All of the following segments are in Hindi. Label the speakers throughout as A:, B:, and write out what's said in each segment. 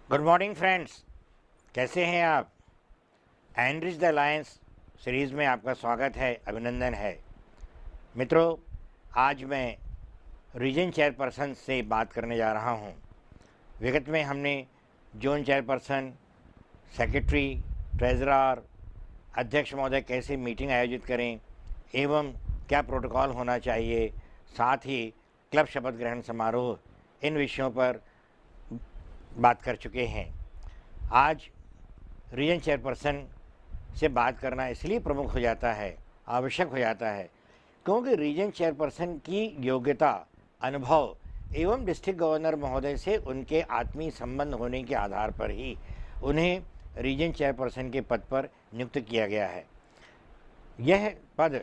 A: गुड मॉर्निंग फ्रेंड्स, कैसे हैं आप। एनरिच द अलायंस सीरीज़ में आपका स्वागत है, अभिनंदन है। मित्रों, आज मैं रीजन चेयरपर्सन से बात करने जा रहा हूं। विगत में हमने जोन चेयरपर्सन, सेक्रेटरी, ट्रेजरर, अध्यक्ष महोदय कैसे मीटिंग आयोजित करें एवं क्या प्रोटोकॉल होना चाहिए, साथ ही क्लब शपथ ग्रहण समारोह, इन विषयों पर बात कर चुके हैं। आज रीजन चेयरपर्सन से बात करना इसलिए प्रमुख हो जाता है, आवश्यक हो जाता है, क्योंकि रीजन चेयरपर्सन की योग्यता, अनुभव एवं डिस्ट्रिक्ट गवर्नर महोदय से उनके आत्मीय संबंध होने के आधार पर ही उन्हें रीजन चेयरपर्सन के पद पर नियुक्त किया गया है। यह पद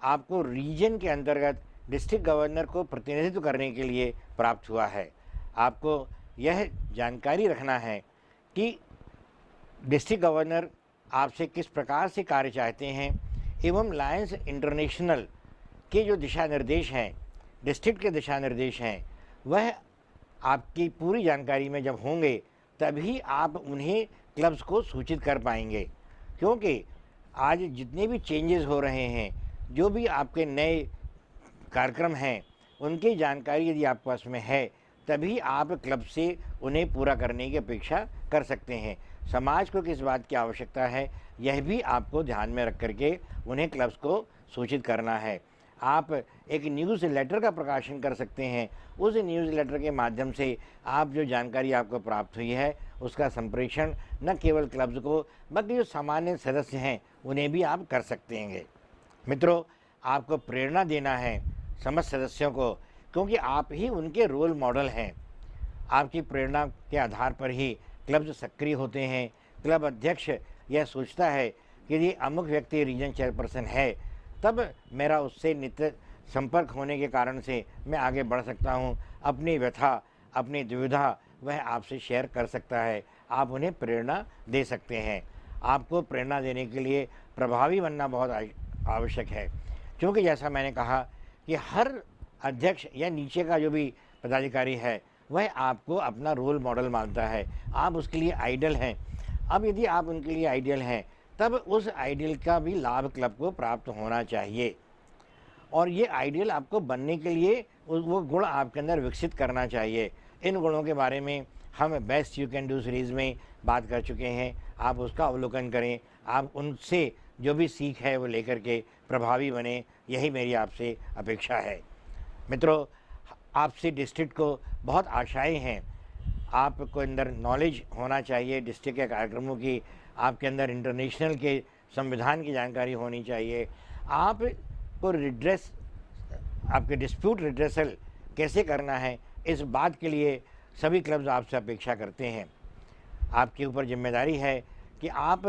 A: आपको रीजन के अंतर्गत डिस्ट्रिक्ट गवर्नर को प्रतिनिधित्व करने के लिए प्राप्त हुआ है। आपको यह जानकारी रखना है कि डिस्ट्रिक्ट गवर्नर आपसे किस प्रकार से कार्य चाहते हैं एवं लायंस इंटरनेशनल के जो दिशा निर्देश हैं, डिस्ट्रिक्ट के दिशा निर्देश हैं, वह आपकी पूरी जानकारी में जब होंगे तभी आप उन्हें क्लब्स को सूचित कर पाएंगे। क्योंकि आज जितने भी चेंजेस हो रहे हैं, जो भी आपके नए कार्यक्रम हैं, उनकी जानकारी यदि आपके पास में है तभी आप क्लब से उन्हें पूरा करने की अपेक्षा कर सकते हैं। समाज को किस बात की आवश्यकता है, यह भी आपको ध्यान में रख करके उन्हें क्लब्स को सूचित करना है। आप एक न्यूज़ लेटर का प्रकाशन कर सकते हैं। उस न्यूज़ लेटर के माध्यम से आप जो जानकारी आपको प्राप्त हुई है उसका संप्रेषण न केवल क्लब्स को बल्कि जो सामान्य सदस्य हैं उन्हें भी आप कर सकते हैं। मित्रों, आपको प्रेरणा देना है समस्त सदस्यों को, क्योंकि आप ही उनके रोल मॉडल हैं। आपकी प्रेरणा के आधार पर ही क्लब सक्रिय होते हैं। क्लब अध्यक्ष यह सोचता है कि यदि अमुक व्यक्ति रीजन चेयरपर्सन है तब मेरा उससे नित्य संपर्क होने के कारण से मैं आगे बढ़ सकता हूँ। अपनी व्यथा, अपनी दुविधा वह आपसे शेयर कर सकता है। आप उन्हें प्रेरणा दे सकते हैं। आपको प्रेरणा देने के लिए प्रभावी बनना बहुत आवश्यक है, क्योंकि जैसा मैंने कहा कि हर अध्यक्ष या नीचे का जो भी पदाधिकारी है वह आपको अपना रोल मॉडल मानता है। आप उसके लिए आइडल हैं। अब यदि आप उनके लिए आइडियल हैं तब उस आइडियल का भी लाभ क्लब को प्राप्त होना चाहिए, और ये आइडियल आपको बनने के लिए वो गुण आपके अंदर विकसित करना चाहिए। इन गुणों के बारे में हम best you can do series में बात कर चुके हैं। आप उसका अवलोकन करें, आप उनसे जो भी सीख है वो लेकर के प्रभावी बने, यही मेरी आपसे अपेक्षा है। मित्रों, आपसे डिस्ट्रिक्ट को बहुत आशाएं हैं। आपको अंदर नॉलेज होना चाहिए डिस्ट्रिक्ट के कार्यक्रमों की, आपके अंदर इंटरनेशनल के संविधान की जानकारी होनी चाहिए। आपको रिड्रेस, आपके डिस्प्यूट रिड्रेसल कैसे करना है, इस बात के लिए सभी क्लब्स आपसे अपेक्षा करते हैं। आपके ऊपर जिम्मेदारी है कि आप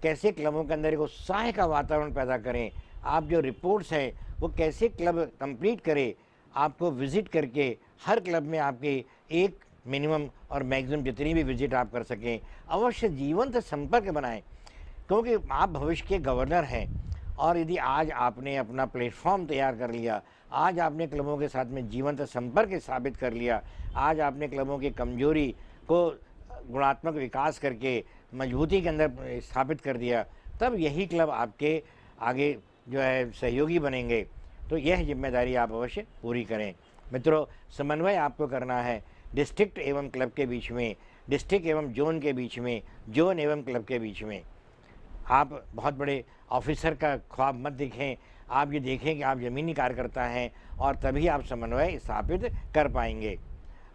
A: कैसे क्लबों के अंदर एक उत्साह का वातावरण पैदा करें। आप जो रिपोर्ट्स हैं वो कैसे क्लब कंप्लीट करे। आपको विज़िट करके हर क्लब में आपके एक मिनिमम और मैक्सिमम जितनी भी विज़िट आप कर सकें, अवश्य जीवंत संपर्क बनाएं, क्योंकि आप भविष्य के गवर्नर हैं। और यदि आज आपने अपना प्लेटफॉर्म तैयार कर लिया, आज आपने क्लबों के साथ में जीवंत संपर्क स्थापित कर लिया, आज आपने क्लबों की कमजोरी को गुणात्मक विकास करके मजबूती के अंदर स्थापित कर दिया, तब यही क्लब आपके आगे जो है सहयोगी बनेंगे। तो यह जिम्मेदारी आप अवश्य पूरी करें। मित्रों, समन्वय आपको करना है डिस्ट्रिक्ट एवं क्लब के बीच में, डिस्ट्रिक्ट एवं जोन के बीच में, जोन एवं क्लब के बीच में। आप बहुत बड़े ऑफिसर का ख्वाब मत देखें। आप ये देखें कि आप ज़मीनी कार्यकर्ता हैं, और तभी आप समन्वय स्थापित कर पाएंगे।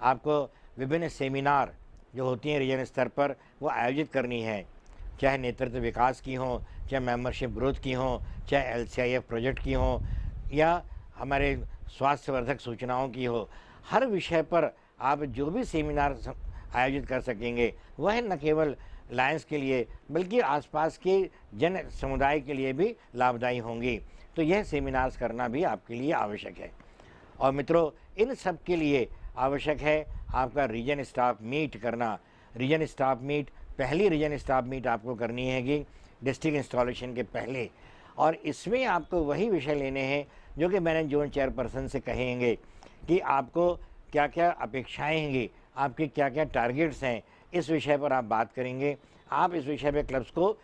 A: आपको विभिन्न सेमिनार जो होती हैं रीजन स्तर पर वो आयोजित करनी है, चाहे नेतृत्व विकास की हो, चाहे मेंबरशिप ग्रोथ की हो, चाहे LCIF प्रोजेक्ट की हो, या हमारे स्वास्थ्यवर्धक सूचनाओं की हो। हर विषय पर आप जो भी सेमिनार आयोजित कर सकेंगे वह न केवल लायंस के लिए बल्कि आसपास के जन समुदाय के लिए भी लाभदायी होंगी। तो यह सेमिनार्स करना भी आपके लिए आवश्यक है। और मित्रों, इन सब के लिए आवश्यक है आपका रीजन स्टाफ मीट करना। रीजन स्टाफ मीट, पहली रीजन स्टाफ मीट आपको करनी है कि डिस्ट्रिक्ट इंस्टॉलेशन के पहले, और इसमें आपको वही विषय लेने हैं जो कि मैंने जोन चेयरपर्सन से कहेंगे कि आपको क्या क्या अपेक्षाएं हैं, आपके क्या क्या टारगेट्स हैं, इस विषय पर आप बात करेंगे, आप इस विषय पे क्लब्स को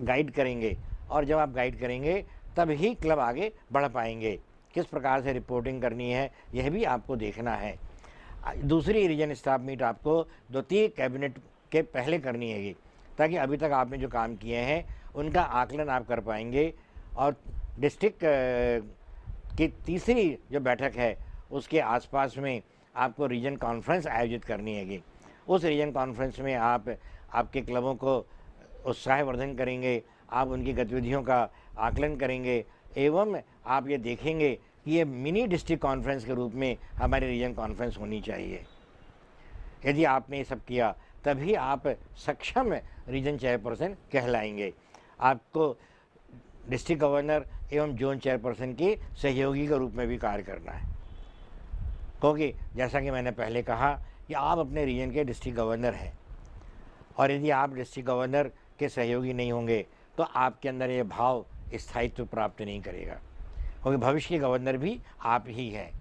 A: गाइड करेंगे, और जब आप गाइड करेंगे तब ही क्लब आगे बढ़ पाएंगे। किस प्रकार से रिपोर्टिंग करनी है यह भी आपको देखना है। दूसरी रीजन स्टाफ मीट आपको द्वितीय कैबिनेट के पहले करनी है, ताकि अभी तक आपने जो काम किए हैं उनका आकलन आप कर पाएंगे। और डिस्ट्रिक्ट की तीसरी जो बैठक है उसके आसपास में आपको रीजन कॉन्फ्रेंस आयोजित करनी है। उस रीजन कॉन्फ्रेंस में आप आपके क्लबों को उत्साहवर्धन करेंगे, आप उनकी गतिविधियों का आकलन करेंगे, एवं आप ये देखेंगे कि ये मिनी डिस्ट्रिक्ट कॉन्फ्रेंस के रूप में हमारी रीजन कॉन्फ्रेंस होनी चाहिए। यदि आपने ये सब किया तभी आप सक्षम रीजन चेयरपर्सन कहलाएंगे। आपको डिस्ट्रिक्ट गवर्नर एवं जोन चेयरपर्सन की सहयोगी के रूप में भी कार्य करना है, क्योंकि जैसा कि मैंने पहले कहा कि आप अपने रीजन के डिस्ट्रिक्ट गवर्नर हैं, और यदि आप डिस्ट्रिक्ट गवर्नर के सहयोगी नहीं होंगे तो आपके अंदर ये भाव स्थायित्व प्राप्त नहीं करेगा, क्योंकि भविष्य के गवर्नर भी आप ही हैं।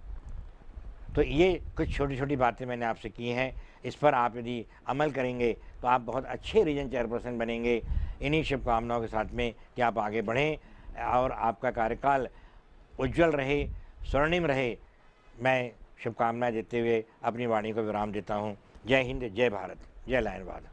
A: तो ये कुछ छोटी छोटी बातें मैंने आपसे की हैं, इस पर आप यदि अमल करेंगे तो आप बहुत अच्छे रीजन चेयरपर्सन बनेंगे। इन्हीं शुभकामनाओं के साथ में कि आप आगे बढ़ें और आपका कार्यकाल उज्जवल रहे, स्वर्णिम रहे, मैं शुभकामनाएं देते हुए अपनी वाणी को विराम देता हूँ। जय हिंद, जय भारत, जय लायनवाद।